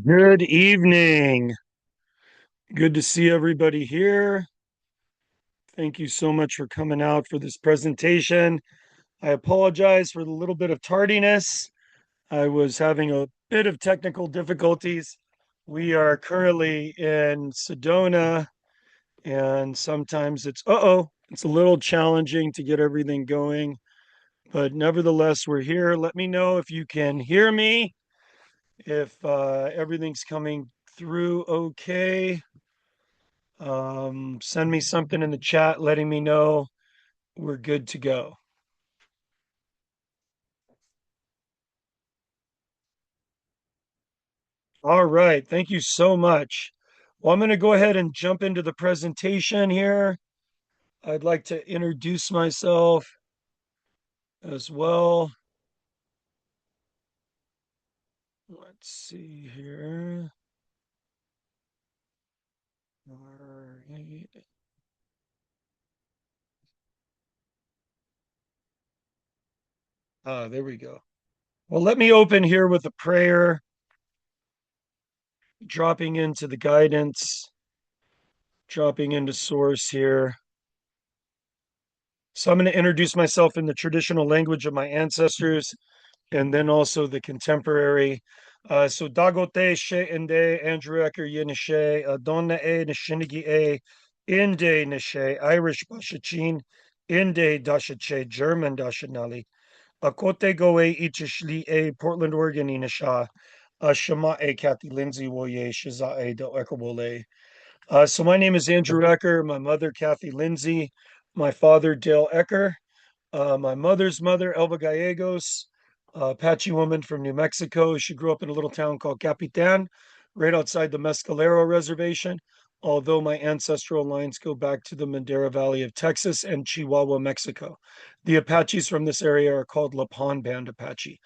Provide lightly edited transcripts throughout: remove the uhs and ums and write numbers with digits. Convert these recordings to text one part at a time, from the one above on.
Good evening. Good to see everybody here. Thank you so much for coming out for this presentation. I apologize for the little bit of tardiness. I was having a bit of technical difficulties. We are currently in Sedona, and sometimes it's a little challenging to get everything going, but nevertheless, we're here. Let me know if you can hear me, if everything's coming through okay. Send me something in the chat letting me know we're good to go. All right. Thank you so much. Well, I'm going to go ahead and jump into the presentation here. I'd like to introduce myself as well. Let's see here. All right. There we go. Well, let me open here with a prayer, dropping into the guidance, dropping into source here. So I'm going to introduce myself in the traditional language of my ancestors and then also the contemporary. So Dagote she inde Andrew Ecker Yenishe Donna e Nishinigi e Inde Nishe Irish Bashachin Inde Dashache German Dashanali Akote Goe Ichishli e Portland Oregon Inisha Shama e Kathy Lindsay Woye Shiza e Del Eckabole. So my name is Andrew Ecker, my mother Kathy Lindsay, my father Dale Ecker. My mother's mother, Elva Gallegos, Apache woman from New Mexico. She grew up in a little town called Capitan, right outside the Mescalero Reservation, although my ancestral lines go back to the Madera Valley of Texas and Chihuahua, Mexico. The Apaches from this area are called Lapon Band Apache.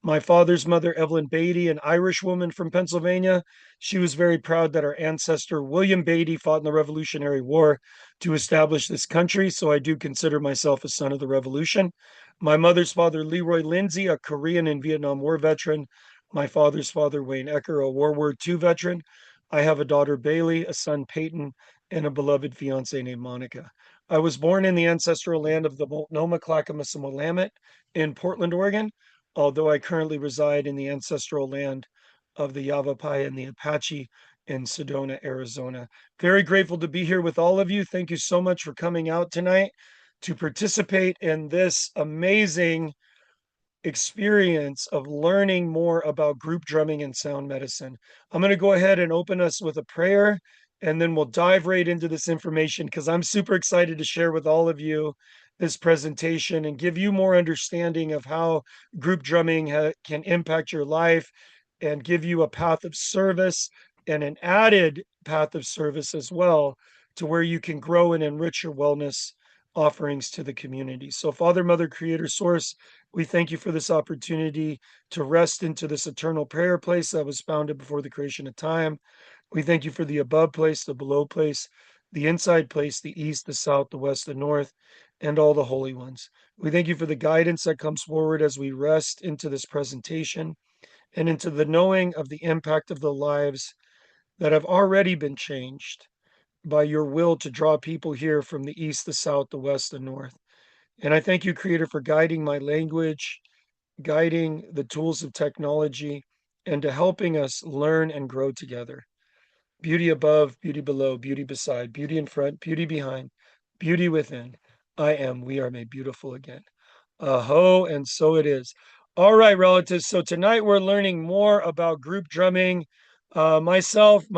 My father's mother, Evelyn Beatty, an Irish woman from Pennsylvania, she was very proud that her ancestor, William Beatty, fought in the Revolutionary War to establish this country. So I do consider myself a son of the revolution. My mother's father, Leroy Lindsay, a Korean and Vietnam War veteran. My father's father, Wayne Ecker, a World War II veteran. I have a daughter, Bailey, a son, Peyton, and a beloved fiance named Monica. I was born in the ancestral land of the Multnomah Clackamas and Willamette in Portland, Oregon, although I currently reside in the ancestral land of the Yavapai and the Apache in Sedona, Arizona. Very grateful to be here with all of you. Thank you so much for coming out tonight to participate in this amazing experience of learning more about group drumming and sound medicine. I'm going to go ahead and open us with a prayer, and then we'll dive right into this information because I'm super excited to share with all of you this presentation and give you more understanding of how group drumming can impact your life and give you a path of service and an added path of service as well to where you can grow and enrich your wellness offerings to the community. So, Father, Mother, Creator, Source, we thank you for this opportunity to rest into this eternal prayer place that was founded before the creation of time. We thank you for the above place, the below place, the inside place, the east, the south, the west, the north, and all the holy ones. We thank you for the guidance that comes forward as we rest into this presentation and into the knowing of the impact of the lives that have already been changed by your will to draw people here from the east, the south, the west, the north. And I thank you, Creator, for guiding my language, guiding the tools of technology, and to helping us learn and grow together. Beauty above, beauty below, beauty beside, beauty in front, beauty behind, beauty within. I am, we are made beautiful again. Aho, and so it is. All right, relatives. So tonight we're learning more about group drumming. My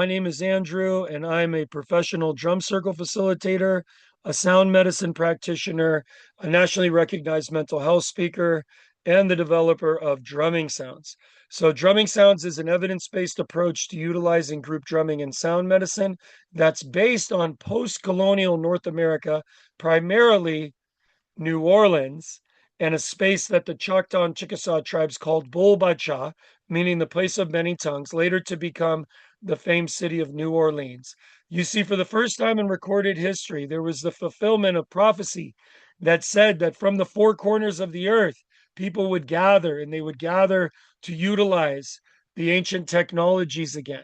name is Andrew, and I'm a professional drum circle facilitator, a sound medicine practitioner, a nationally recognized mental health speaker, and the developer of Drumming Sounds. So, Drumming Sounds is an evidence based approach to utilizing group drumming in sound medicine that's based on post colonial North America, primarily New Orleans, and a space that the Choctaw and Chickasaw tribes called Bulbacha, meaning the place of many tongues, later to become the famed city of New Orleans. You see, for the first time in recorded history, there was the fulfillment of prophecy that said that from the four corners of the earth, people would gather and they would gather to utilize the ancient technologies again.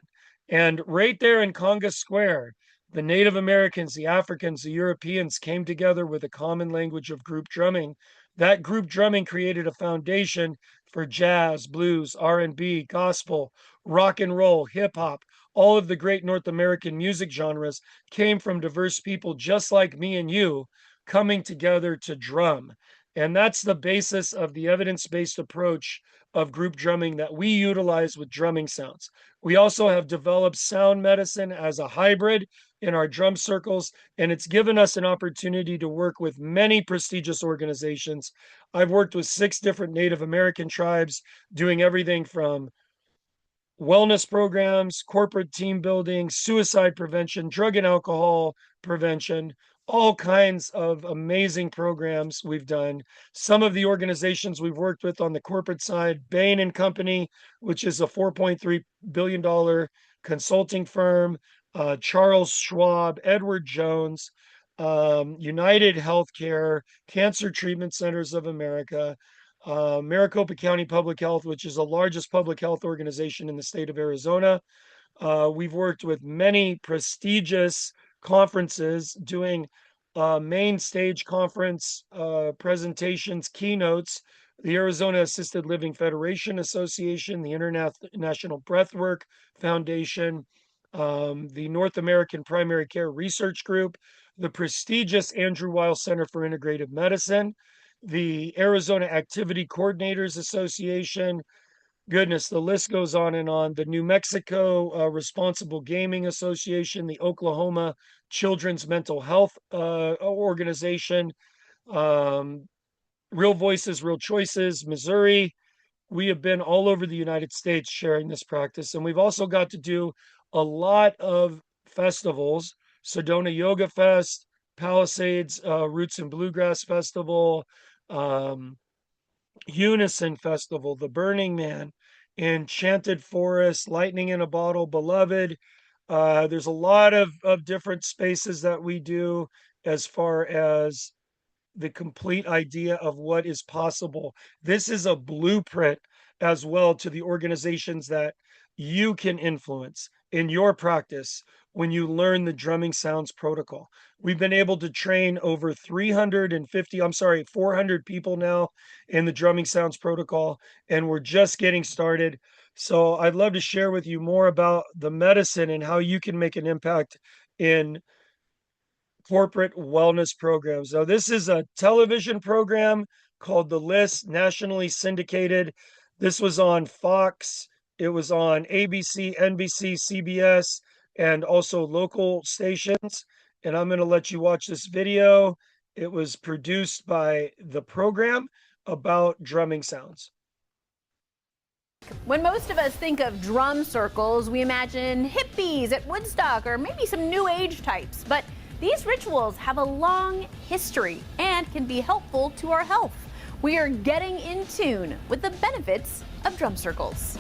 And right there in Conga Square, the Native Americans, the Africans, the Europeans came together with a common language of group drumming. That group drumming created a foundation for jazz, blues, R&B, gospel, rock and roll, hip hop. All of the great North American music genres came from diverse people just like me and you coming together to drum. And that's the basis of the evidence-based approach of group drumming that we utilize with drumming sounds. We also have developed sound medicine as a hybrid in our drum circles, and it's given us an opportunity to work with many prestigious organizations. I've worked with 6 different Native American tribes, doing everything from wellness programs, corporate team building, suicide prevention, drug and alcohol prevention, all kinds of amazing programs we've done. Some of the organizations we've worked with on the corporate side, Bain and Company, which is a $4.3 billion consulting firm, Charles Schwab, Edward Jones, United Healthcare, Cancer Treatment Centers of America, Maricopa County Public Health, which is the largest public health organization in the state of Arizona. We've worked with many prestigious conferences doing main stage conference presentations, keynotes, the Arizona Assisted Living Federation Association, the International Breathwork Foundation, the North American Primary Care Research Group, the prestigious Andrew Weil Center for Integrative Medicine, the Arizona Activity Coordinators Association. Goodness, the list goes on and on. The New Mexico Responsible Gaming Association, the Oklahoma Children's Mental Health Organization, Real Voices, Real Choices, Missouri. We have been all over the United States sharing this practice. And we've also got to do a lot of festivals, Sedona Yoga Fest, Palisades Roots and Bluegrass Festival, Unison Festival, The Burning Man, Enchanted Forest, Lightning in a Bottle, Beloved. There's a lot of different spaces that we do as far as the complete idea of what is possible. This is a blueprint as well to the organizations that you can influence in your practice when you learn the drumming sounds protocol. We've been able to train over 400 people now in the drumming sounds protocol, and we're just getting started. So I'd love to share with you more about the medicine and how you can make an impact in corporate wellness programs. Now, this is a television program called The List, nationally syndicated. This was on Fox. It was on ABC, NBC, CBS, and also local stations. And I'm going to let you watch this video. It was produced by the program about drumming sounds. When most of us think of drum circles, we imagine hippies at Woodstock or maybe some new age types. But these rituals have a long history and can be helpful to our health. We are getting in tune with the benefits of drum circles.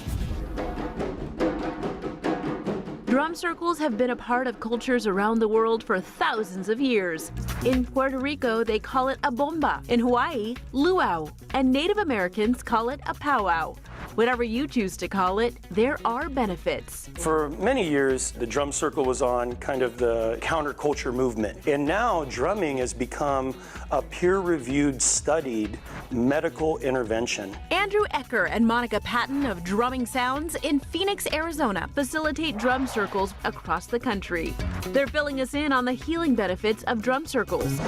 Drum circles have been a part of cultures around the world for thousands of years. In Puerto Rico, they call it a bomba. In Hawaii, luau. And Native Americans call it a powwow. Whatever you choose to call it, there are benefits. For many years, the drum circle was on kind of the counterculture movement. And now drumming has become a peer-reviewed, studied medical intervention. Andrew Ecker and Monica Patton of Drumming Sounds in Phoenix, Arizona facilitate drum circles across the country. They're filling us in on the healing benefits of drum circles,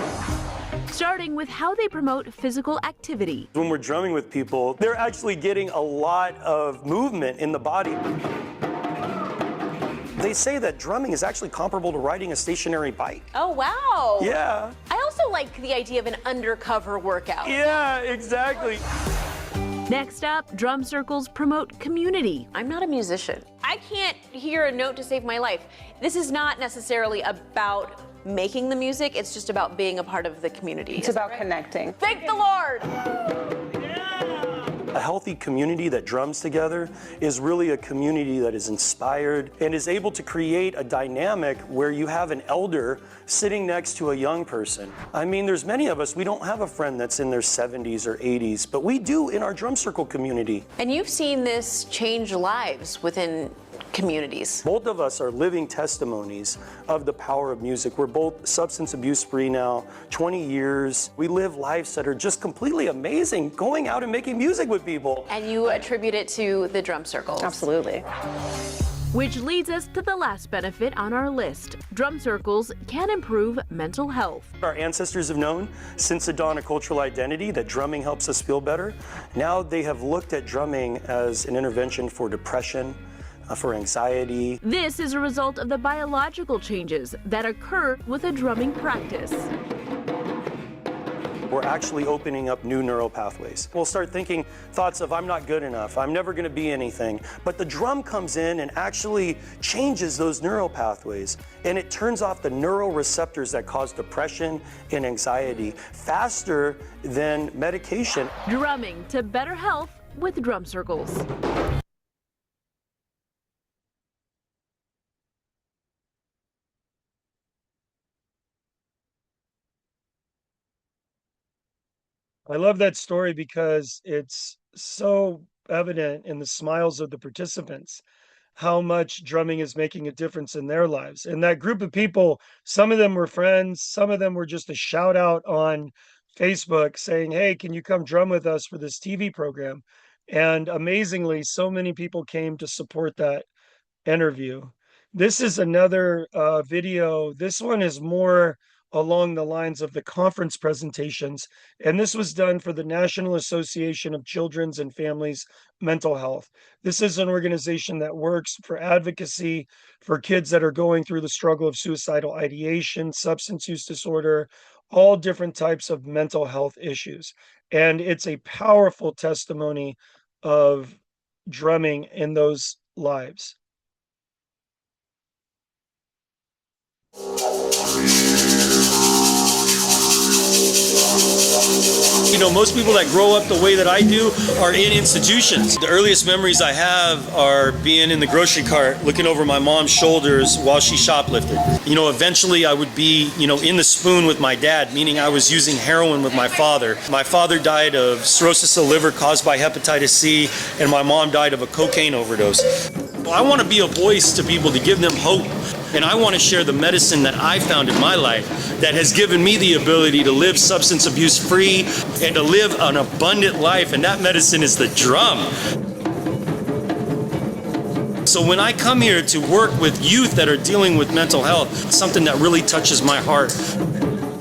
starting with how they promote physical activity. When we're drumming with people, they're actually getting a lot of movement in the body. They say that drumming is actually comparable to riding a stationary bike. Oh, wow. Yeah. I also like the idea of an undercover workout. Yeah, exactly. Next up, drum circles promote community. I'm not a musician. I can't hear a note to save my life. This is not necessarily about making the music, it's just about being a part of the community. It's about connecting. Thank the Lord! A healthy community that drums together is really a community that is inspired and is able to create a dynamic where you have an elder sitting next to a young person. I mean, there's many of us, we don't have a friend that's in their 70s or 80s, but we do in our drum circle community. And you've seen this change lives within communities. Both of us are living testimonies of the power of music. We're both substance abuse free now, 20 years. We live lives that are just completely amazing, going out and making music with people. And you attribute it to the drum circles. Absolutely. Which leads us to the last benefit on our list. Drum circles can improve mental health. Our ancestors have known since the dawn of cultural identity that drumming helps us feel better. Now they have looked at drumming as an intervention for depression, for anxiety. This is a result of the biological changes that occur with a drumming practice. We're actually opening up new neural pathways. We'll start thinking thoughts of, I'm not good enough, I'm never gonna be anything. But the drum comes in and actually changes those neural pathways. And it turns off the neural receptors that cause depression and anxiety faster than medication. Drumming to better health with drum circles. I love that story because it's so evident in the smiles of the participants how much drumming is making a difference in their lives. And that group of people, some of them were friends, some of them were just a shout out on Facebook saying, hey, can you come drum with us for this TV program? And amazingly, so many people came to support that interview. This is another video. This one is more along the lines of the conference presentations, and this was done for the National Association of Children's and Families Mental Health. This is an organization that works for advocacy for kids that are going through the struggle of suicidal ideation, substance use disorder, all different types of mental health issues. And it's a powerful testimony of drumming in those lives. You know, most people that grow up the way that I do are in institutions. The earliest memories I have are being in the grocery cart, looking over my mom's shoulders while she shoplifted. You know, eventually I would be, in the spoon with my dad, meaning I was using heroin with my father. My father died of cirrhosis of the liver caused by hepatitis C, and my mom died of a cocaine overdose. Well, I want to be a voice to people to give them hope. And I want to share the medicine that I found in my life that has given me the ability to live substance abuse free and to live an abundant life. And that medicine is the drum. So when I come here to work with youth that are dealing with mental health, it's something that really touches my heart.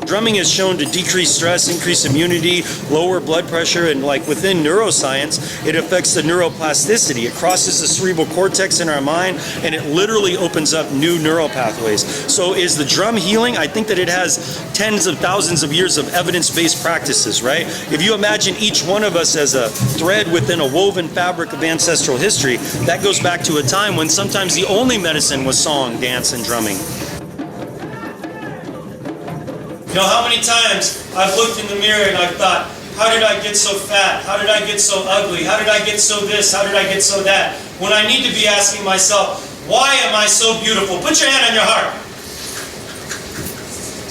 Drumming is shown to decrease stress, increase immunity, lower blood pressure, and like within neuroscience, it affects the neuroplasticity. It crosses the cerebral cortex in our mind, and it literally opens up new neural pathways. So is the drum healing? I think that it has tens of thousands of years of evidence-based practices, right? If you imagine each one of us as a thread within a woven fabric of ancestral history, that goes back to a time when sometimes the only medicine was song, dance, and drumming. You know how many times I've looked in the mirror and I've thought, how did I get so fat? How did I get so ugly? How did I get so this? How did I get so that? When I need to be asking myself, why am I so beautiful? Put your hand on your heart.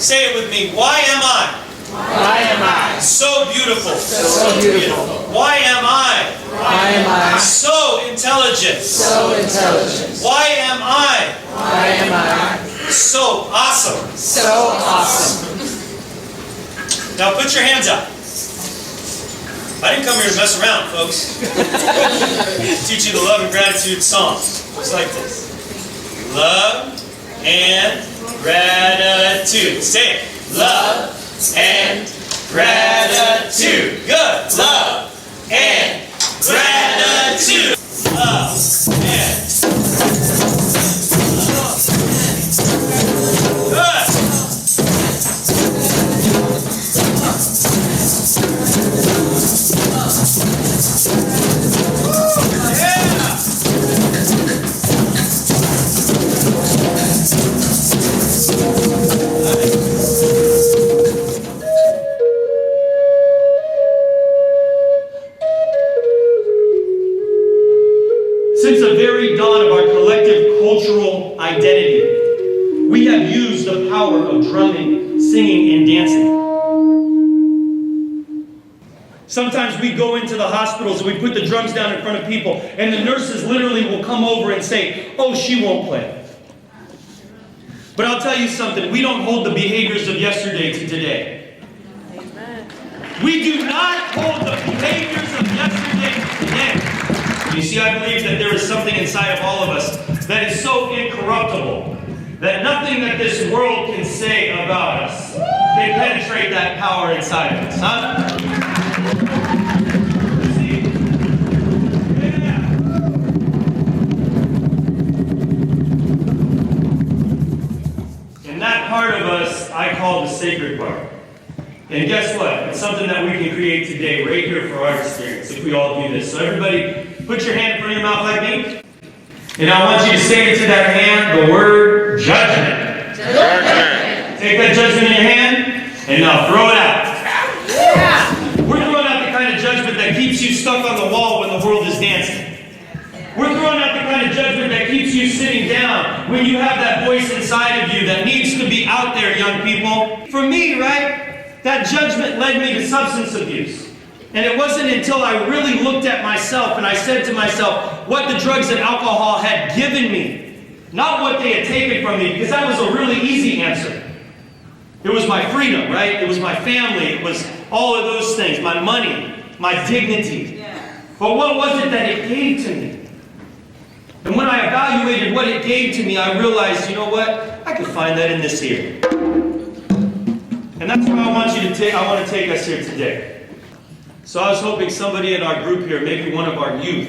Say it with me. Why am I? Why am I So beautiful. so beautiful? Why am I? Why am I So intelligent. so intelligent? Why am I? Why am I So awesome. so awesome? Now put your hands up. I didn't come here to mess around, folks. Teach you the love and gratitude song. Just like this. Love and gratitude. Say it. Love and gratitude. Good. Love and gratitude. Love and good. singing and dancing. Sometimes we go into the hospitals and we put the drums down in front of people, and the nurses literally will come over and say, "Oh, she won't play." But I'll tell you something, we don't hold the behaviors of yesterday to today. Amen. We do not hold the behaviors of yesterday to today. You see, I believe that there is something inside of all of us that is so incorruptible that nothing that this world can say about us can penetrate that power inside of us, huh? See? Yeah. And that part of us, I call the sacred part. And guess what? It's something that we can create today, right here for our experience, if we all do this. So everybody, put your hand in front of your mouth like me. And I want you to say into that hand the word judgment. Judgment. Take that judgment in your hand, and now throw it out. Yeah. We're throwing out the kind of judgment that keeps you stuck on the wall when the world is dancing. We're throwing out the kind of judgment that keeps you sitting down when you have that voice inside of you that needs to be out there, young people. For me, right, that judgment led me to substance abuse. And it wasn't until I really looked at myself and I said to myself what the drugs and alcohol had given me, not what they had taken from me, because that was a really easy answer. It was my freedom, right? It was my family. It was all of those things, my money, my dignity. But what was it that it gave to me? And when I evaluated what it gave to me, I realized, you know what? I could find that in this here. And that's where I want to take us here today. So I was hoping somebody in our group here, maybe one of our youth,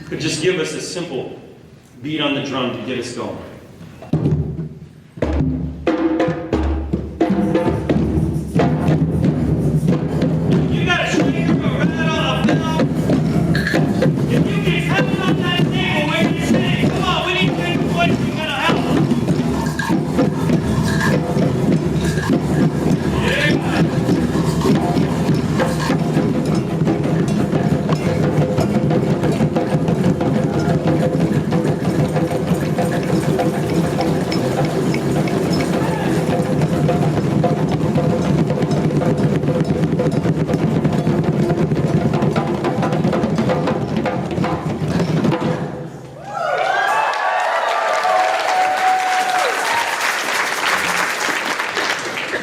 could just give us a simple beat on the drum to get us going. You got a shake, a rattle, a bell. If you can help on that table when you sing, come on, we need to make a voice, we gotta help.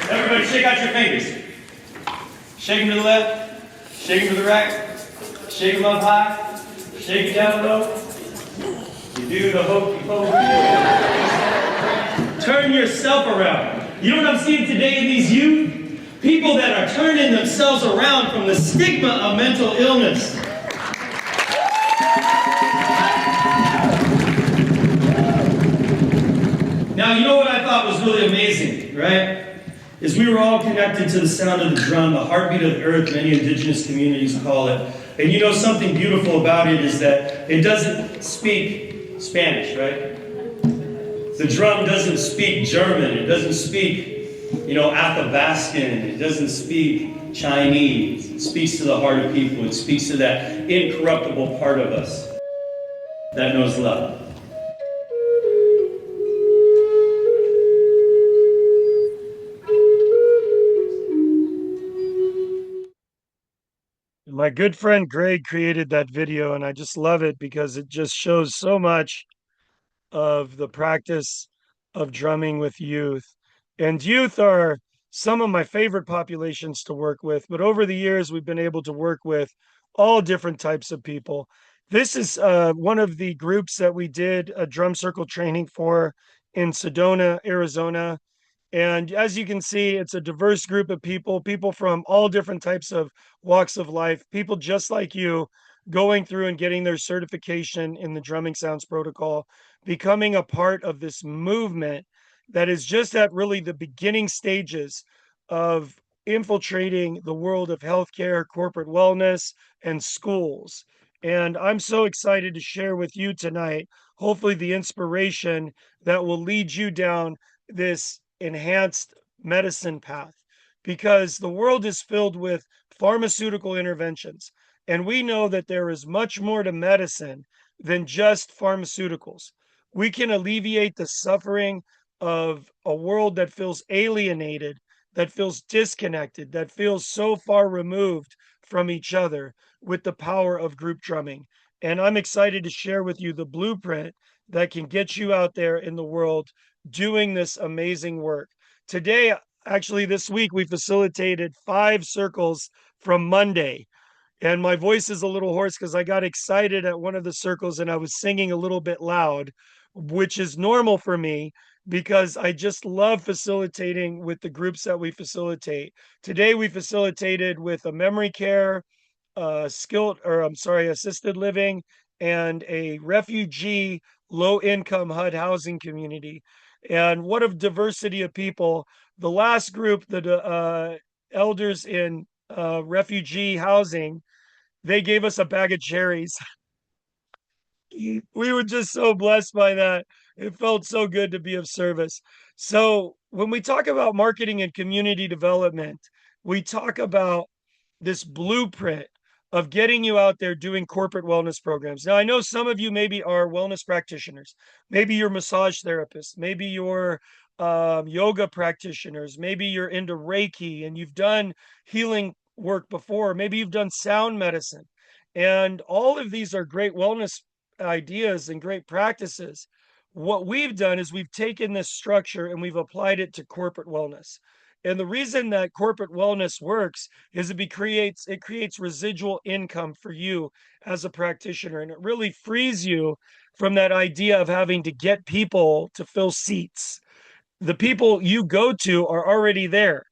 Everybody shake out your fingers. Shake them to the left, shake them to the right, shake them up high, shake it down low. You do the hokey pokey. Turn yourself around. You know what I'm seeing today in these youth? People that are turning themselves around from the stigma of mental illness. Now, you know what I thought was really amazing, right? Is we were all connected to the sound of the drum, the heartbeat of the earth, many indigenous communities call it. And you know something beautiful about it is that it doesn't speak Spanish, right? The drum doesn't speak German, it doesn't speak, Athabascan, it doesn't speak Chinese. It speaks to the heart of people, it speaks to that incorruptible part of us that knows love. My good friend Greg created that video, and I just love it because it just shows so much of the practice of drumming with youth. And youth are some of my favorite populations to work with, but over the years, we've been able to work with all different types of people. This is one of the groups that we did a drum circle training for in Sedona, Arizona. And as you can see, it's a diverse group of people from all different types of walks of life, people just like you going through and getting their certification in the drumming sounds protocol, becoming a part of this movement that is just at really the beginning stages of infiltrating the world of healthcare, corporate wellness, and schools. And I'm so excited to share with you tonight, hopefully, the inspiration that will lead you down this enhanced medicine path, because the world is filled with pharmaceutical interventions. And we know that there is much more to medicine than just pharmaceuticals. We can alleviate the suffering of a world that feels alienated, that feels disconnected, that feels so far removed from each other with the power of group drumming. And I'm excited to share with you the blueprint that can get you out there in the world doing this amazing work. Today, actually, this week, we facilitated 5 circles from Monday. And my voice is a little hoarse because I got excited at one of the circles and I was singing a little bit loud, which is normal for me because I just love facilitating with the groups that we facilitate. Today we facilitated with a memory care, assisted living, and a refugee low income HUD housing community. And what a diversity of people. The last group, the elders in refugee housing, they gave us a bag of cherries. We were just so blessed by that. It felt so good to be of service. So, when we talk about marketing and community development, we talk about this blueprint of getting you out there doing corporate wellness programs. Now, I know some of you maybe are wellness practitioners, maybe you're massage therapists, maybe you're yoga practitioners, maybe you're into Reiki and you've done healing work before, maybe you've done sound medicine. And all of these are great wellness ideas and great practices. What we've done is we've taken this structure and we've applied it to corporate wellness. And the reason that corporate wellness works is it creates residual income for you as a practitioner, and it really frees you from that idea of having to get people to fill seats. The people you go to are already there.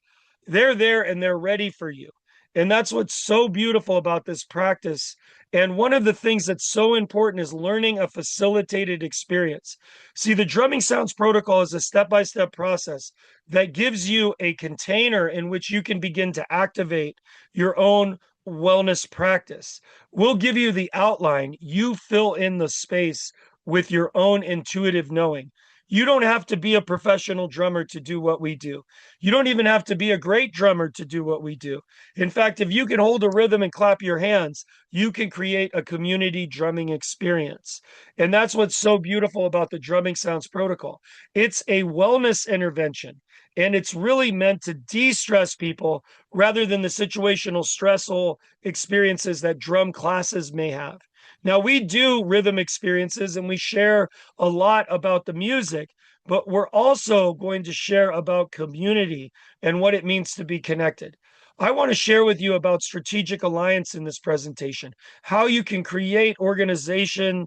They're there and they're ready for you. And that's what's so beautiful about this practice. And one of the things that's so important is learning a facilitated experience. See, the drumming sounds protocol is a step-by-step process that gives you a container in which you can begin to activate your own wellness practice. We'll give you the outline. You fill in the space with your own intuitive knowing. You don't have to be a professional drummer to do what we do. You don't even have to be a great drummer to do what we do. In fact, if you can hold a rhythm and clap your hands, you can create a community drumming experience. And that's what's so beautiful about the Drumming Sounds Protocol. It's a wellness intervention, and it's really meant to de stress people rather than the situational stressful experiences that drum classes may have. Now, we do rhythm experiences and we share a lot about the music, but we're also going to share about community and what it means to be connected. I want to share with you about strategic alliance in this presentation, how you can create organizational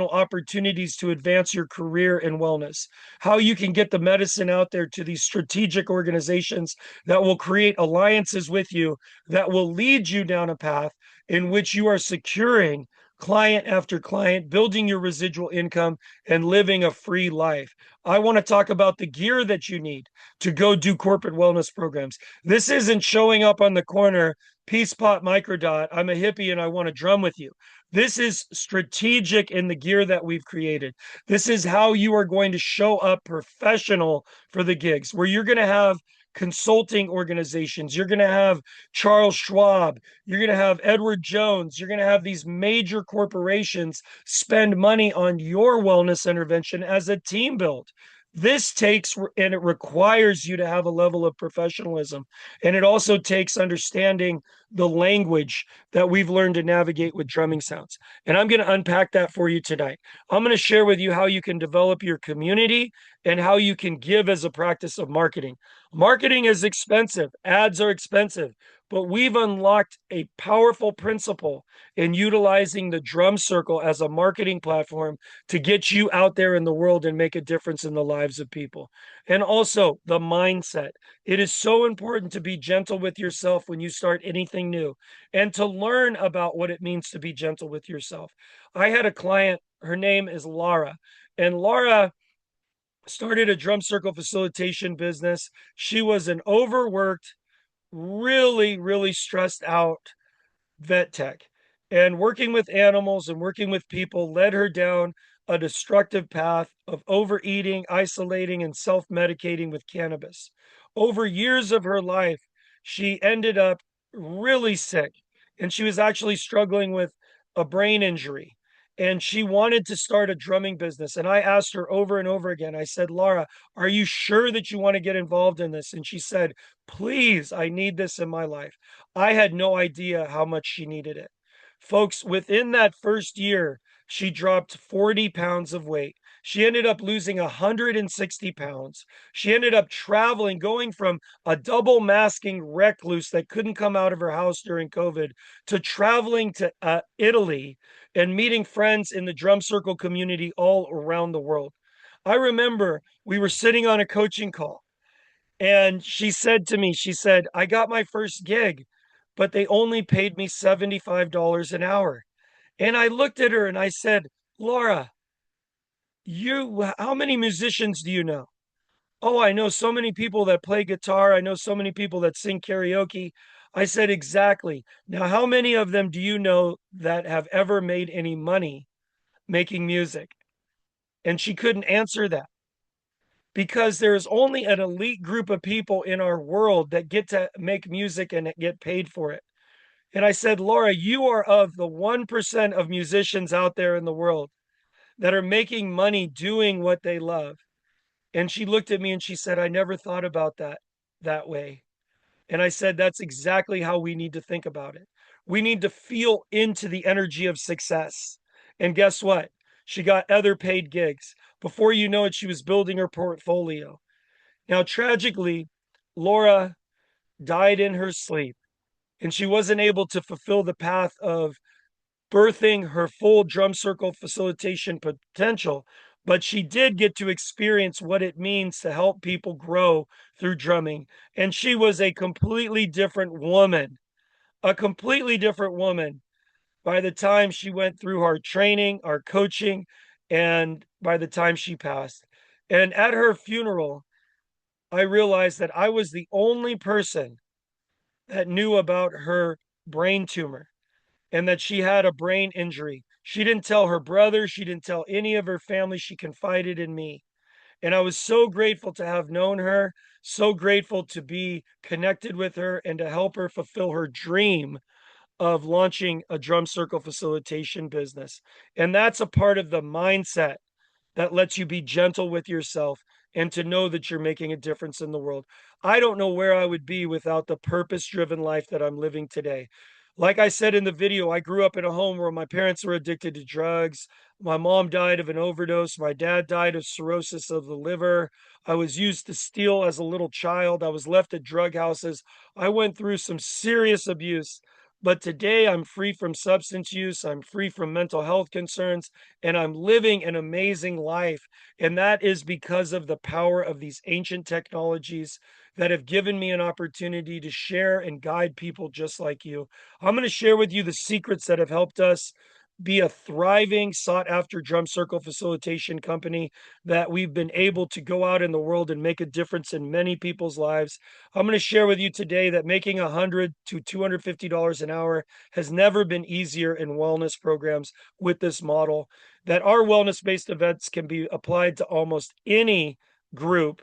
opportunities to advance your career in wellness, how you can get the medicine out there to these strategic organizations that will create alliances with you, that will lead you down a path in which you are securing client after client, building your residual income, and living a free life. I want to talk about the gear that you need to go do corporate wellness programs. This isn't showing up on the corner, Peace Pot Microdot, I'm a hippie and I want to drum with you. This is strategic in the gear that we've created. This is how you are going to show up professional for the gigs, where you're going to have consulting organizations. You're going to have Charles Schwab. You're going to have Edward Jones. You're going to have these major corporations spend money on your wellness intervention as a team build. This takes and it requires you to have a level of professionalism. And it also takes understanding the language that we've learned to navigate with drumming sounds. And I'm going to unpack that for you tonight. I'm going to share with you how you can develop your community and how you can give as a practice of marketing. Marketing is expensive, ads are expensive, but we've unlocked a powerful principle in utilizing the Drum Circle as a marketing platform to get you out there in the world and make a difference in the lives of people. And also the mindset. It is so important to be gentle with yourself when you start anything new and to learn about what it means to be gentle with yourself. I had a client, her name is Laura, and Laura started a drum circle facilitation business. She was an overworked, really, really stressed out vet tech. And working with animals and working with people led her down a destructive path of overeating, isolating, and self medicating with cannabis. Over years of her life, she ended up really sick, and she was actually struggling with a brain injury. and she wanted to start a drumming business. And I asked her over and over again, I said, Laura, are you sure that you want to get involved in this? And she said, please, I need this in my life. I had no idea how much she needed it. Folks, within that first year, she dropped 40 pounds of weight. She ended up losing 160 pounds. She ended up traveling, going from a double masking recluse that couldn't come out of her house during COVID to traveling to Italy and meeting friends in the drum circle community all around the world. I remember we were sitting on a coaching call and she said to me, she said, I got my first gig, but they only paid me $75 an hour. And I looked at her and I said, Laura, how many musicians do you know? Oh, I know so many people that play guitar. I know so many people that sing karaoke. I said, exactly. Now, how many of them do you know that have ever made any money making music? And she couldn't answer that because there's only an elite group of people in our world that get to make music and get paid for it. And I said, Laura, you are of the 1% of musicians out there in the world that are making money doing what they love. And she looked at me and she said, I never thought about that way. And I said, that's exactly how we need to think about it. We need to feel into the energy of success. And guess what? She got other paid gigs. Before you know it, she was building her portfolio. Now, tragically, Laura died in her sleep, and she wasn't able to fulfill the path of birthing her full drum circle facilitation potential, but she did get to experience what it means to help people grow through drumming. And she was a completely different woman, a completely different woman by the time she went through our training, our coaching, and by the time she passed. And at her funeral, I realized that I was the only person that knew about her brain tumor and that she had a brain injury. She didn't tell her brother, she didn't tell any of her family, she confided in me. And I was so grateful to have known her, so grateful to be connected with her and to help her fulfill her dream of launching a drum circle facilitation business. And that's a part of the mindset that lets you be gentle with yourself and to know that you're making a difference in the world. I don't know where I would be without the purpose-driven life that I'm living today. Like I said in the video, I grew up in a home where my parents were addicted to drugs. My mom died of an overdose. My dad died of cirrhosis of the liver. I was used to steal as a little child. I was left at drug houses. I went through some serious abuse. But today I'm free from substance use. I'm free from mental health concerns, and I'm living an amazing life. And that is because of the power of these ancient technologies that have given me an opportunity to share and guide people just like you. I'm going to share with you the secrets that have helped us be a thriving, sought after drum circle facilitation company, that we've been able to go out in the world and make a difference in many people's lives. I'm going to share with you today that making $100 to $250 an hour has never been easier in wellness programs with this model, that our wellness-based events can be applied to almost any group,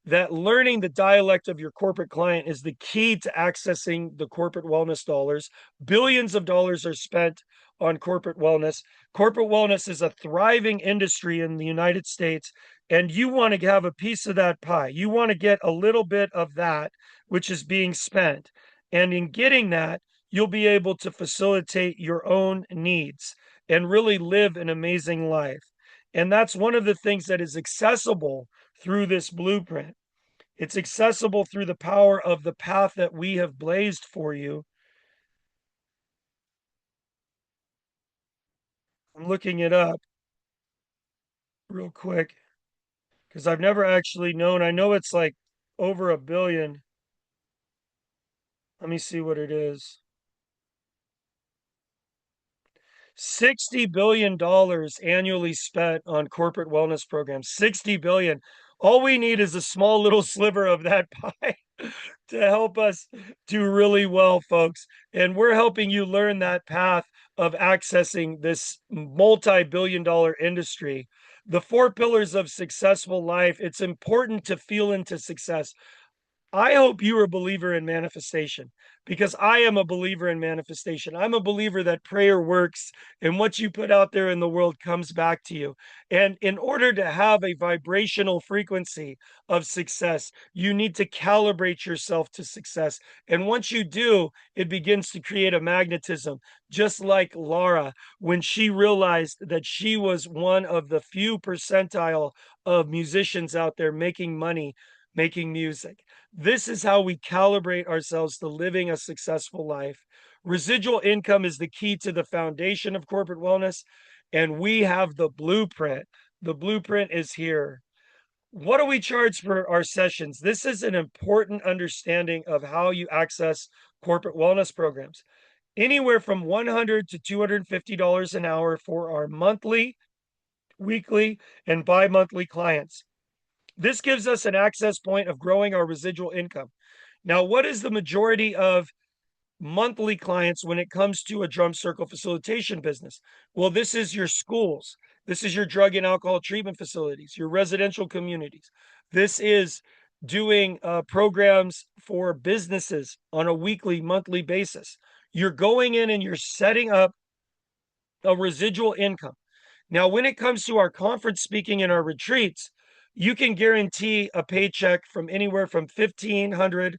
that learning the dialect of your corporate client is the key to accessing the corporate wellness dollars. Billions of dollars are spent on corporate wellness. Corporate wellness is a thriving industry in the United States, and you want to have a piece of that pie. You want to get a little bit of that, which is being spent. And in getting that, you'll be able to facilitate your own needs and really live an amazing life. And that's one of the things that is accessible through this blueprint. It's accessible through the power of the path that we have blazed for you. I'm looking it up real quick because I've never actually known. I know it's like over 1 billion. Let me see what it is. $60 billion annually spent on corporate wellness programs. 60 billion. All we need is a small little sliver of that pie to help us do really well, folks. And we're helping you learn that path of accessing this multi-billion dollar industry. The 4 pillars of successful life. It's important to feel into success. I hope you're a believer in manifestation because I am a believer in manifestation. I'm a believer that prayer works and what you put out there in the world comes back to you. And in order to have a vibrational frequency of success, you need to calibrate yourself to success. And once you do, it begins to create a magnetism, just like Laura, when she realized that she was one of the few percentile of musicians out there making money, making music. This is how we calibrate ourselves to living a successful life. Residual income is the key to the foundation of corporate wellness, and we have the blueprint. The blueprint is here. What do we charge for our sessions? This is an important understanding of how you access corporate wellness programs. Anywhere from $100 to $250 an hour for our monthly, weekly, and bi-monthly clients. This gives us an access point of growing our residual income. Now, what is the majority of monthly clients when it comes to a drum circle facilitation business? Well, this is your schools. This is your drug and alcohol treatment facilities, your residential communities. This is doing programs for businesses on a weekly, monthly basis. You're going in and you're setting up a residual income. Now, when it comes to our conference speaking and our retreats, you can guarantee a paycheck from anywhere from 1,500,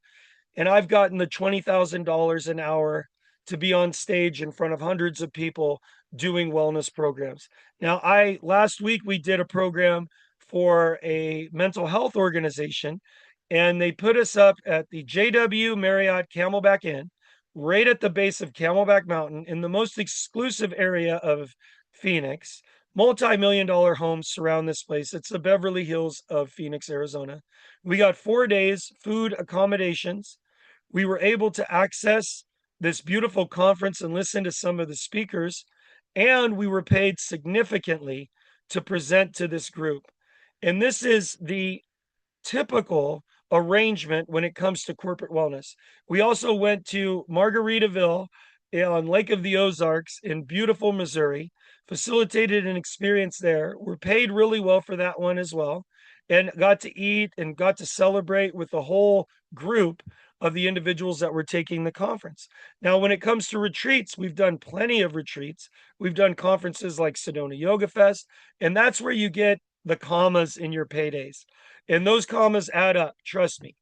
and I've gotten the $20,000 an hour to be on stage in front of hundreds of people doing wellness programs. Now, last week we did a program for a mental health organization, and they put us up at the JW Marriott Camelback Inn, right at the base of Camelback Mountain in the most exclusive area of Phoenix. Multi-million-dollar homes surround this place. It's the Beverly Hills of Phoenix, Arizona. We got 4 days, food, accommodations. We were able to access this beautiful conference and listen to some of the speakers, and we were paid significantly to present to this group. And this is the typical arrangement when it comes to corporate wellness. We also went to Margaritaville on Lake of the Ozarks in beautiful Missouri, facilitated an experience there. We're paid really well for that one as well, and got to eat and got to celebrate with the whole group of the individuals that were taking the conference. Now, when it comes to retreats, we've done plenty of retreats. We've done conferences like Sedona Yoga Fest, and that's where you get the commas in your paydays. And those commas add up, trust me.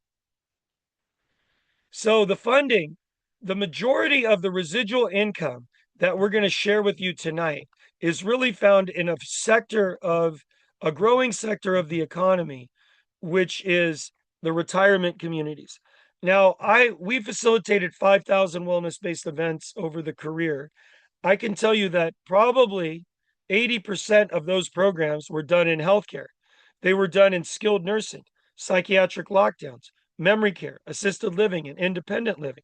So the funding, the majority of the residual income that we're going to share with you tonight is really found in a growing sector of the economy, which is the retirement communities. Now, we facilitated 5,000 wellness-based events over the career. I can tell you that probably 80% of those programs were done in healthcare. They were done in skilled nursing, psychiatric lockdowns, memory care, assisted living, and independent living.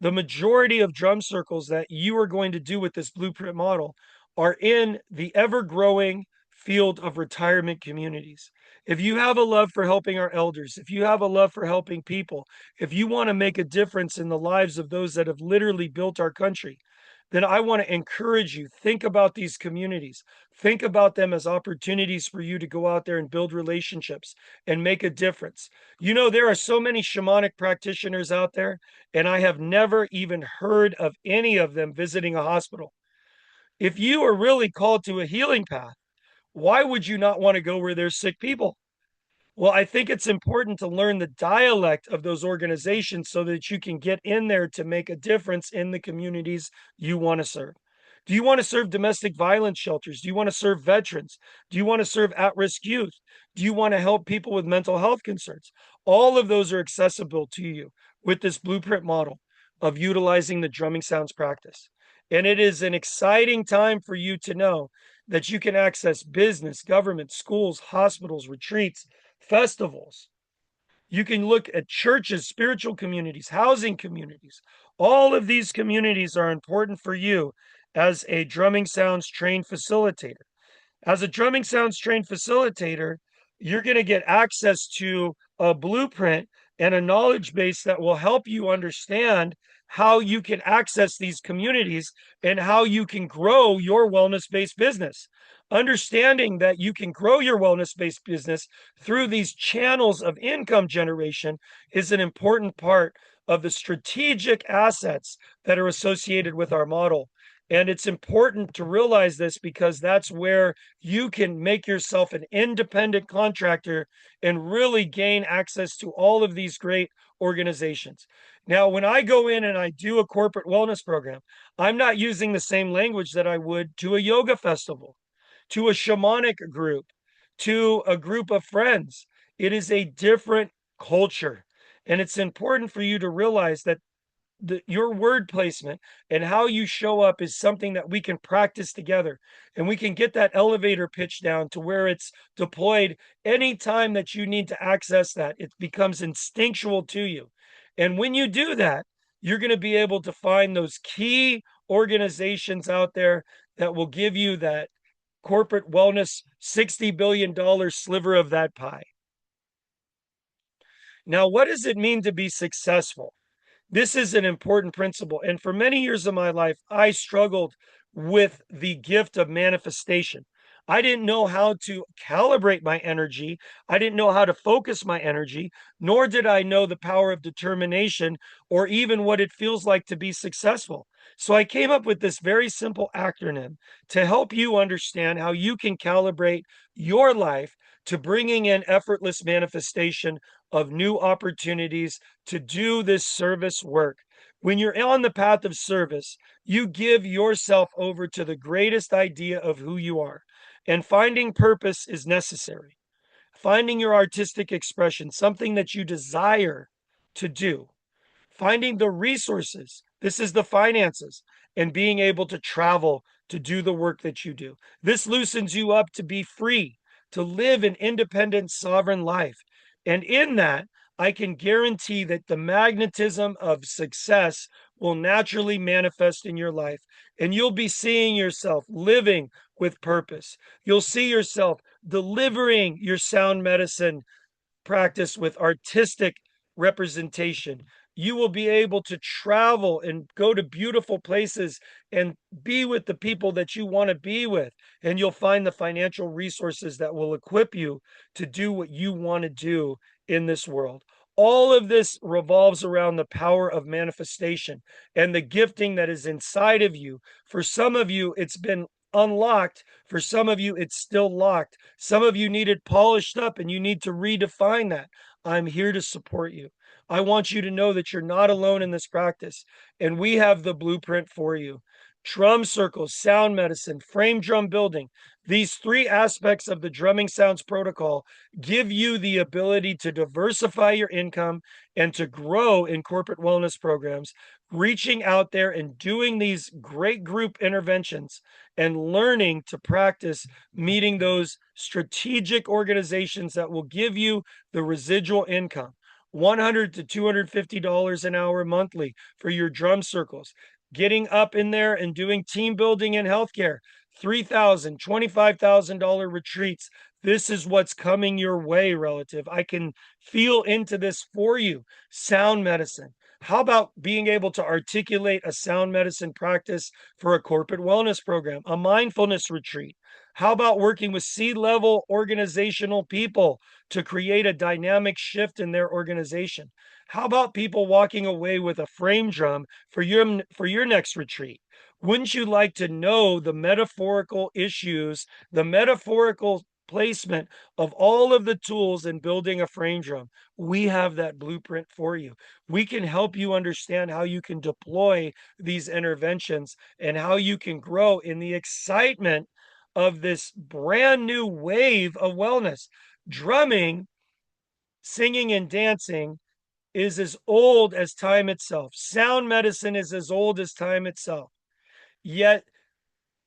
The majority of drum circles that you are going to do with this blueprint model are in the ever-growing field of retirement communities. If you have a love for helping our elders, if you have a love for helping people, if you want to make a difference in the lives of those that have literally built our country, then I want to encourage you, think about these communities. Think about them as opportunities for you to go out there and build relationships and make a difference. You know, there are so many shamanic practitioners out there, and I have never even heard of any of them visiting a hospital. If you are really called to a healing path, why would you not want to go where there's sick people? Well, I think it's important to learn the dialect of those organizations so that you can get in there to make a difference in the communities you want to serve. Do you want to serve domestic violence shelters? Do you want to serve veterans? Do you want to serve at-risk youth? Do you want to help people with mental health concerns? All of those are accessible to you with this blueprint model of utilizing the drumming sounds practice. And it is an exciting time for you to know that you can access business, government, schools, hospitals, retreats, festivals. You can look at churches, spiritual communities, housing communities. All of these communities are important for you as a drumming sounds trained facilitator. As a drumming sounds trained facilitator, you're going to get access to a blueprint and a knowledge base that will help you understand how you can access these communities and how you can grow your wellness-based business. Understanding that you can grow your wellness-based business through these channels of income generation is an important part of the strategic assets that are associated with our model. And it's important to realize this because that's where you can make yourself an independent contractor and really gain access to all of these great organizations. Now, when I go in and I do a corporate wellness program, I'm not using the same language that I would to a yoga festival, to a shamanic group, to a group of friends. It is a different culture. And it's important for you to realize that your word placement and how you show up is something that we can practice together, and we can get that elevator pitch down to where it's deployed anytime that you need to access that. It becomes instinctual to you. And when you do that, you're going to be able to find those key organizations out there that will give you that corporate wellness $60 billion sliver of that pie. Now, what does it mean to be successful? This is an important principle. And for many years of my life, I struggled with the gift of manifestation. I didn't know how to calibrate my energy. I didn't know how to focus my energy, nor did I know the power of determination or even what it feels like to be successful. So I came up with this very simple acronym to help you understand how you can calibrate your life to bringing in effortless manifestation of new opportunities to do this service work. When you're on the path of service, you give yourself over to the greatest idea of who you are. And finding purpose is necessary. Finding your artistic expression, something that you desire to do. Finding the resources, this is the finances, and being able to travel to do the work that you do. This loosens you up to be free, to live an independent, sovereign life. And in that, I can guarantee that the magnetism of success will naturally manifest in your life, and you'll be seeing yourself living with purpose. You'll see yourself delivering your sound medicine practice with artistic representation. You will be able to travel and go to beautiful places and be with the people that you want to be with. And you'll find the financial resources that will equip you to do what you want to do in this world. All of this revolves around the power of manifestation and the gifting that is inside of you. For some of you, it's been unlocked. For some of you, it's still locked. Some of you need it polished up and you need to redefine that. I'm here to support you. I want you to know that you're not alone in this practice, and we have the blueprint for you. Drum circles, sound medicine, frame drum building. These three aspects of the drumming sounds protocol give you the ability to diversify your income and to grow in corporate wellness programs, reaching out there and doing these great group interventions and learning to practice meeting those strategic organizations that will give you the residual income. $100 to $250 an hour monthly for your drum circles. Getting up in there and doing team building in healthcare, $3,000, $25,000 retreats. This is what's coming your way, relative. I can feel into this for you. Sound medicine. How about being able to articulate a sound medicine practice for a corporate wellness program, a mindfulness retreat? How about working with C-level organizational people to create a dynamic shift in their organization? How about people walking away with a frame drum for your next retreat? Wouldn't you like to know the metaphorical issues, the metaphorical placement of all of the tools in building a frame drum? We have that blueprint for you. We can help you understand how you can deploy these interventions and how you can grow in the excitement of this brand new wave of wellness. Drumming, singing, and dancing is as old as time itself. Sound medicine is as old as time itself. Yet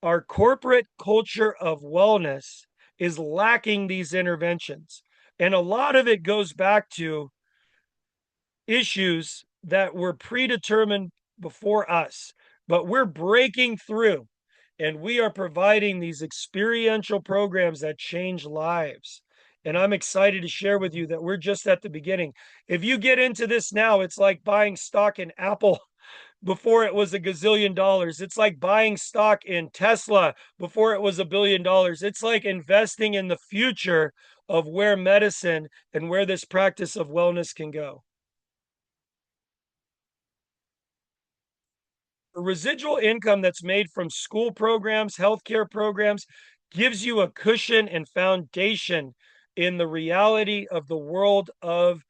our corporate culture of wellness is lacking these interventions. And a lot of it goes back to issues that were predetermined before us, but we're breaking through. And we are providing these experiential programs that change lives. And I'm excited to share with you that we're just at the beginning. If you get into this now, it's like buying stock in Apple before it was a gazillion dollars. It's like buying stock in Tesla before it was $1 billion. It's like investing in the future of where medicine and where this practice of wellness can go. The residual income that's made from school programs, healthcare programs, gives you a cushion and foundation in the reality of the world of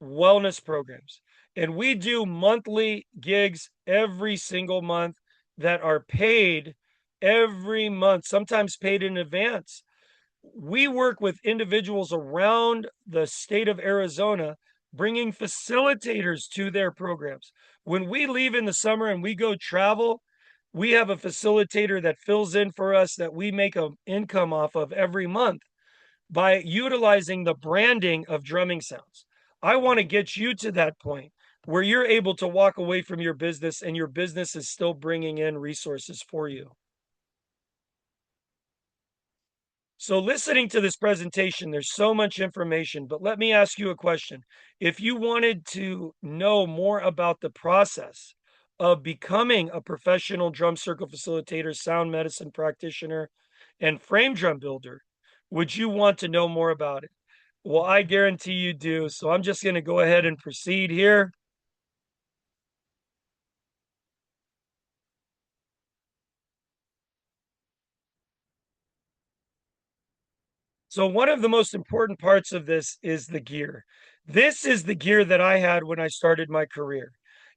wellness programs. And we do monthly gigs every single month that are paid every month, sometimes paid in advance. We work with individuals around the state of Arizona, bringing facilitators to their programs. When we leave in the summer and we go travel, we have a facilitator that fills in for us that we make an income off of every month by utilizing the branding of drumming sounds. I want to get you to that point where you're able to walk away from your business and your business is still bringing in resources for you. So listening to this presentation, there's so much information, but let me ask you a question. If you wanted to know more about the process of becoming a professional drum circle facilitator, sound medicine practitioner, and frame drum builder, would you want to know more about it? Well, I guarantee you do. So I'm just going to go ahead and proceed here. So one of the most important parts of this is the gear. This is the gear that I had when I started my career.